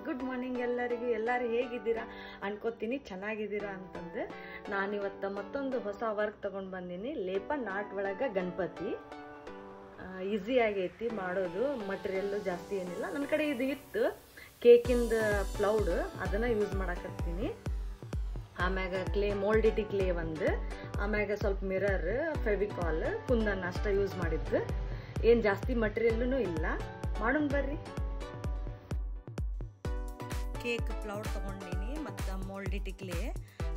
Good morning ಎಲ್ಲರಿಗೂ. ಎಲ್ಲರೂ ಹೇಗಿದ್ದೀರಾ ಅನ್ಕೋತೀನಿ, ಚೆನ್ನಾಗಿದ್ದೀರಾ ಅಂತಂದು. ನಾನಿವತ್ತು ಮತ್ತೊಂದು ಹೊಸ ವರ್ಕ್ ತಗೊಂಡು ಬಂದೀನಿ. ಲೇಪನ್ ಆರ್ಟ್ ಒಳಗೆ ಗಣಪತಿ ಈಸಿ ಆಗೈತಿ ಮಾಡೋದು, ಮಟೀರಿಯಲ್ಲು ಜಾಸ್ತಿ ಏನಿಲ್ಲ. ನನ್ನ ಕಡೆ ಇದು ಇತ್ತು ಕೇಕಿಂದ ಪ್ಲೌಡ್, ಅದನ್ನು ಯೂಸ್ ಮಾಡಕತ್ತೀನಿ. ಆಮ್ಯಾಗ ಕ್ಲೇ, ಮೋಲ್ಡಿಟಿ ಕ್ಲೇ ಒಂದು, ಆಮ್ಯಾಗ ಸ್ವಲ್ಪ ಮಿರರ್, ಫೆವಿಕಾಲ್, ಕುಂದನ್ ಅಷ್ಟ ಯೂಸ್ ಮಾಡಿದ್ದು. ಏನು ಜಾಸ್ತಿ ಮಟೀರಿಯಲ್ಲೂ ಇಲ್ಲ. ಮಾಡೋಣ ಬರ್ರಿ. ಕೇಕ್ ಪ್ಲೌಡ್ ತೊಗೊಂಡಿನಿ ಮತ್ತು ಮೋಲ್ಡಿಟಿ ಕ್ಲೇ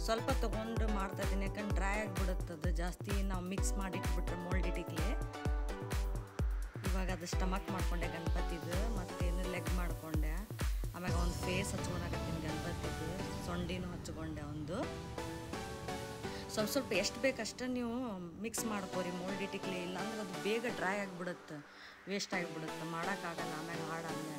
ಸ್ವಲ್ಪ ತೊಗೊಂಡು ಮಾಡ್ತಾ ಇದ್ದೀನಿ, ಯಾಕಂದ್ರೆ ಡ್ರೈ ಆಗಿಬಿಡುತ್ತದೆ ಜಾಸ್ತಿ ನಾವು ಮಿಕ್ಸ್ ಮಾಡಿಟ್ಬಿಟ್ರೆ ಮೋಲ್ಡಿಟಿ ಕ್ಲೇ. ಇವಾಗ ಅದು ಸ್ಟಮಕ್ ಮಾಡ್ಕೊಂಡೆ ಗಣಪತಿದು, ಮತ್ತೇನು ಲೆಗ್ ಮಾಡ್ಕೊಂಡೆ. ಆಮ್ಯಾಗ ಒಂದು ಫೇಸ್ ಹಚ್ಕೊಳಕತ್ತೀನಿ ಗಣಪತಿದು, ಸೊಂಡಿನೂ ಹಚ್ಕೊಂಡೆ ಒಂದು. ಸ್ವಲ್ಪ ಎಷ್ಟು ಬೇಕಷ್ಟು ನೀವು ಮಿಕ್ಸ್ ಮಾಡ್ಕೋರಿ ಮೋಲ್ಡಿಟಿ ಕ್ಲೇ, ಇಲ್ಲಾಂದ್ರೆ ಅದು ಬೇಗ ಡ್ರೈ ಆಗಿಬಿಡುತ್ತೆ, ವೇಸ್ಟ್ ಆಗಿಬಿಡುತ್ತೆ, ಮಾಡೋಕ್ಕಾಗಲ್ಲ ಆಮ್ಯಾಗ ಹಾಡಾದ್ಮೇಲೆ.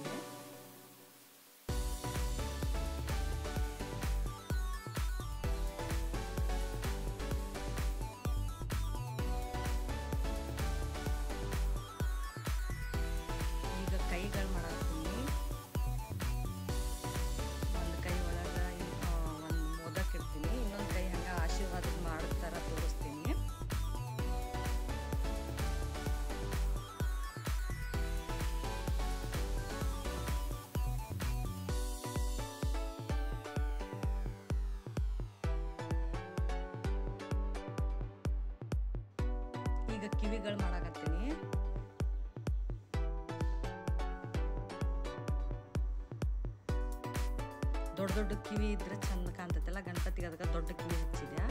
ಈಗ ಕೈಗಳು ಮಾಡಾಕ್ತೀನಿ. ಒಂದು ಕೈ ಒಳಗೆ ಒಂದು ಮೋದಕ್ ಇಡ್ತೀನಿ, ಇನ್ನೊಂದು ಕೈ ಹಂಗೆ ಆಶೀರ್ವಾದ ಮಾಡೋ ಥರ ತೋರಿಸ್ತೀನಿ. ಈಗ ಕಿವಿಗಳು ಮಾಡಾಕತ್ತೀನಿ. ದೊಡ್ಡ ದೊಡ್ಡ ಕಿವಿ ಇದ್ರೆ ಚಂದ ಕಾಣ್ತೈತಲ್ಲ ಗಣಪತಿಗೆ, ಅದಕ್ಕೆ ದೊಡ್ಡ ಕಿವಿ ಹಚ್ಚಿದೆ.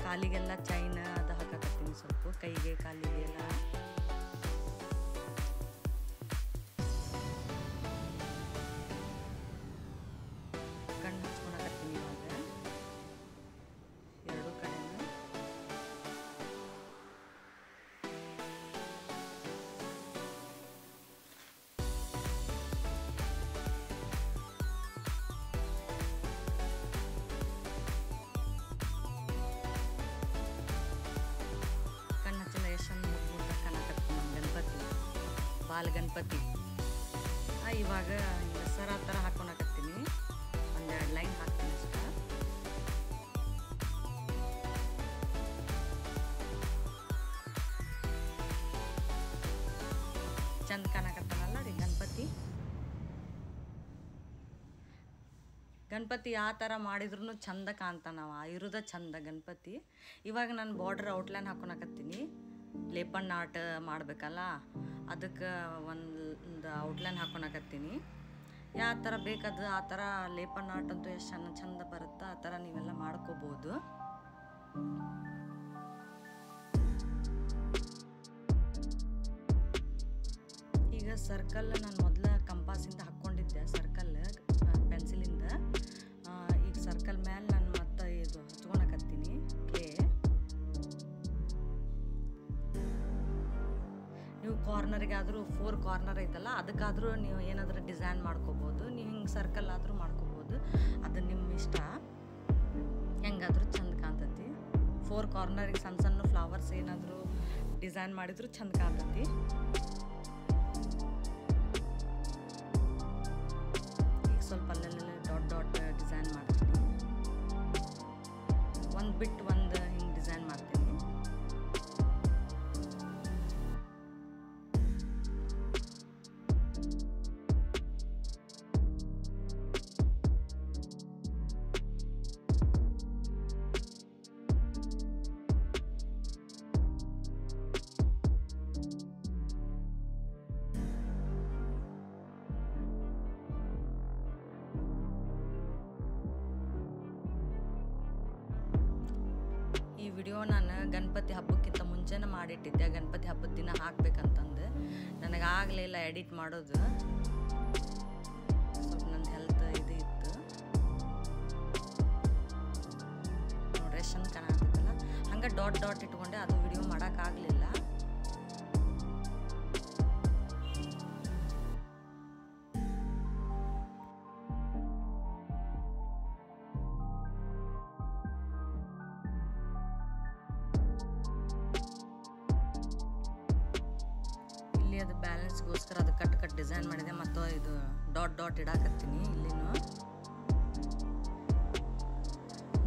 ಕಾಲಿಗೆಲ್ಲ ಚೈನ್ ಅದು ಹಾಕಾಕತ್ತೀನಿ, ಸ್ವಲ್ಪ ಕೈಗೆ ಕಾಲಿಗೆ ಎಲ್ಲ. ಕಣ್ಣು ಹಚ್ಕೊಳಕತ್ತೀನಿ ಇವಾಗ ಎರಡು ಕಡೆನೂ. ಬಾಲ್ ಗಣಪತಿ ಇವಾಗ ಸರ ಥರ ಹಾಕೊಳಕತ್ತೀನಿ, ಒಂದೆರಡು ಲೈನ್ ಹಾಕ್ತೀನಿ ಅಷ್ಟೇ. ಚಂದ ಕಾಣಕತ್ತಾನಲ್ಲ ರೀ ಗಣಪತಿ. ಗಣಪತಿ ಯಾವ ಥರ ಮಾಡಿದ್ರು ಚಂದ ಕಾಣ್ತಾನವ, ಇರೋದ ಚಂದ ಗಣಪತಿ. ಇವಾಗ ನಾನು ಬಾರ್ಡರ್ ಔಟ್ಲೈನ್ ಹಾಕೊಳಕತ್ತೀನಿ. ಲೇಪನ್ ಆರ್ಟ್ ಮಾಡಬೇಕಲ್ಲ, ಅದಕ್ಕೆ ಒಂದು ಔಟ್ಲೈನ್ ಹಾಕೊಳಕತ್ತೀನಿ. ಯಾವ ಥರ ಬೇಕಾದ ಆ ಥರ ಲೇಪನ್ ಆರ್ಟ್ ಅಂತೂ ಎಷ್ಟು ಚಂದ ಬರುತ್ತೆ, ಆ ಥರ ನೀವೆಲ್ಲ ಮಾಡ್ಕೋಬೋದು. ಈಗ ಸರ್ಕಲ್ ನಾನು ಮೊದಲ ಕಂಪಾಸಿಂದ ಹಾಕ್ಕೊಂಡಿದ್ದೆ, ಸರ್ಕಲ್ ಪೆನ್ಸಿಲಿಂದ. ಈಗ ಸರ್ಕಲ್ ಮೇಲೆ ನಾನು ಮತ್ತೆ ಇದು ಹಚ್ಕೊಳಕತ್ತೀನಿ ಕ್ಲೇ. ನೀವು ಕಾರ್ನರಿಗಾದರೂ 4 ಕಾರ್ನರ್ ಐತಲ್ಲ, ಅದಕ್ಕಾದರೂ ನೀವು ಏನಾದರೂ ಡಿಸೈನ್ ಮಾಡ್ಕೋಬೋದು. ನೀವು ಹಿಂಗೆ ಸರ್ಕಲ್ ಆದರೂ ಮಾಡ್ಕೋಬೋದು, ಅದು ನಿಮ್ಮ ಇಷ್ಟ, ಹೆಂಗಾದರೂ ಚಂದ ಕಾಣ್ತೈತಿ. 4 ಕಾರ್ನರಿಗೆ ಸಣ್ಣ ಸಣ್ಣ ಫ್ಲವರ್ಸ್ ಏನಾದರೂ ಡಿಸೈನ್ ಮಾಡಿದ್ರು ಚಂದ ಕಾಣ್ತೈತಿ. ಈಗ ಸ್ವಲ್ಪ ಅಲ್ಲೆಲ್ಲ ಡಾಟ್ ಡಾಟ್ ಡಿಸೈನ್ ಮಾಡ್ತೀನಿ, ಒಂದು ಬಿಟ್ಟು ಒಂದು ಹಿಂಗೆ ಡಿಸೈನ್ ಮಾಡ್ತೀನಿ. ಈ ವಿಡಿಯೋ ನಾನು ಗಣಪತಿ ಹಬ್ಬಕ್ಕಿಂತ ಮುಂಚೆನೇ ಮಾಡಿಟ್ಟಿದ್ದೆ, ಗಣಪತಿ ಹಬ್ಬದ ದಿನ ಹಾಕ್ಬೇಕಂತಂದು. ನನಗಾಗಲಿಲ್ಲ ಎಡಿಟ್ ಮಾಡೋದು, ಸ್ವಲ್ಪ ನನ್ನ ಹೆಲ್ತ್ ಇದು ಇತ್ತು ನೋಡ್ರಿ, ಚಂದ ಕಾಣಾಕತ್ತಲ್ಲ. ಹಂಗೆ ಡಾಟ್ ಡಾಟ್ ಇಟ್ಕೊಂಡೆ, ಅದು ವಿಡಿಯೋ ಮಾಡೋಕ್ಕಾಗಲಿಲ್ಲ. ಇಲ್ಲಿ ಅದು ಬ್ಯಾಲೆನ್ಸ್ಗೋಸ್ಕರ ಅದು ಕಟ್ ಡಿಸೈನ್ ಮಾಡಿದೆ ಮತ್ತು ಇದು ಡಾಟ್ ಇಡಾಕತ್ತೀನಿ. ಇಲ್ಲಿನೂ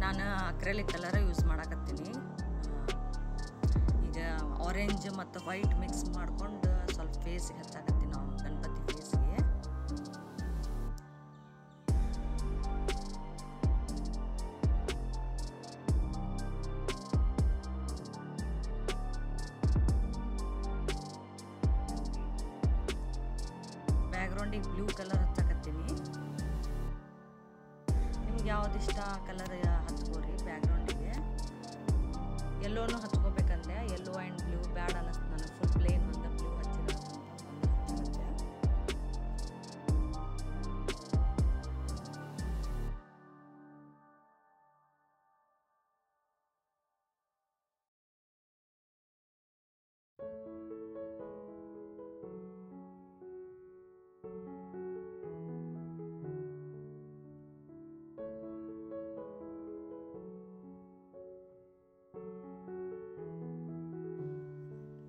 ನಾನು ಅಕ್ರೆಲಿಕ್ ಕಲರ್ ಯೂಸ್ ಮಾಡಾಕತ್ತೀನಿ. ಈಗ ಆರೆಂಜ್ ಮತ್ತು ವೈಟ್ ಮಿಕ್ಸ್ ಮಾಡ್ಕೊಂಡು ಸ್ವಲ್ಪ ಫೇಸಿಗೆ ಹಚ್ಚಾಕತ್ತೀನಿ ನಾವು ಗಣಪತಿ ಫೇಸಿಗೆ. ಬ್ಯಾಕ್ಗ್ರೌಂಡಿಗೆ ಬ್ಲೂ ಕಲರ್ ಹಚ್ಚಾಕತ್ತೀನಿ. ನಿಮ್ಗೆ ಯಾವ್ದಿಷ್ಟ ಕಲರ್ ಹಚ್ಕೋರಿ. ಬ್ಯಾಕ್ಗ್ರೌಂಡಿಗೆ ಎಲ್ಲೋನು ಹಚ್ಕೋಬೇಕಂದ್ರೆ ಯೆಲ್ಲೋ ಆ್ಯಂಡ್ ಬ್ಲೂ ಬ್ಯಾಡ್ ಅನ್ನಿಸ್ತು ನನಗೆ. ಫುಲ್ ಪ್ಲೇನ್ ಒಂದು ಬ್ಲೂ ಹಚ್ಚಿದೆ.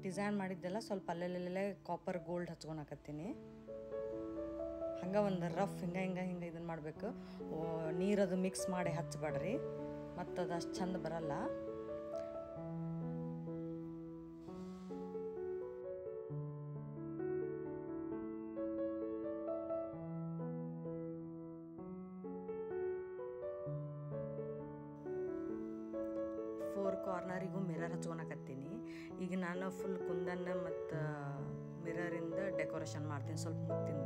ಡಿಸೈನ್ ಮಾಡಿದ್ದೆಲ್ಲ ಸ್ವಲ್ಪ ಅಲ್ಲೆಲ್ಲೆಲ್ಲೇ ಕಾಪರ್ ಗೋಲ್ಡ್ ಹಚ್ಕೊಳಕತ್ತೀನಿ. ಹಂಗೆ ಒಂದು ರಫ್ ಹಿಂಗೆ ಇದನ್ನು ಮಾಡಬೇಕು. ನೀರದು ಮಿಕ್ಸ್ ಮಾಡಿ ಹಚ್ಚಬೇಡ್ರಿ, ಮತ್ತು ಅದು ಅಷ್ಟು ಚಂದ ಬರಲ್ಲ. ಫೋರ್ ಕಾರ್ನರಿಗೂ ಮಿರರ್ ಹಚ್ಕೊಳಕತ್ತೀನಿ. ಈಗ ನಾನು ಫುಲ್ ಕುಂದನ್ ಮತ್ತು ಮಿರರಿಂದ ಡೆಕೋರೇಷನ್ ಮಾಡ್ತೀನಿ ಸ್ವಲ್ಪ ಮುತ್ತಿಂದ.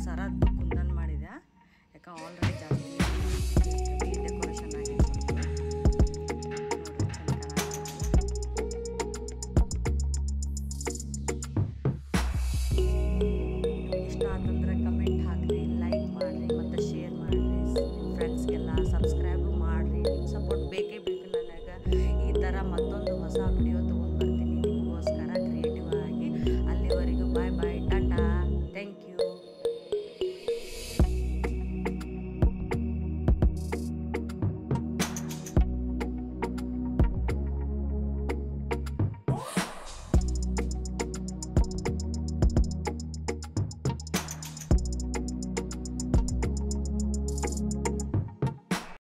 ಸರದ್ದು ಕುಂದನ್ ಮಾಡಿದೆ. ಯಾಕೆ ಆಲ್ರೆಡಿ ಜಾಸ್ತಿ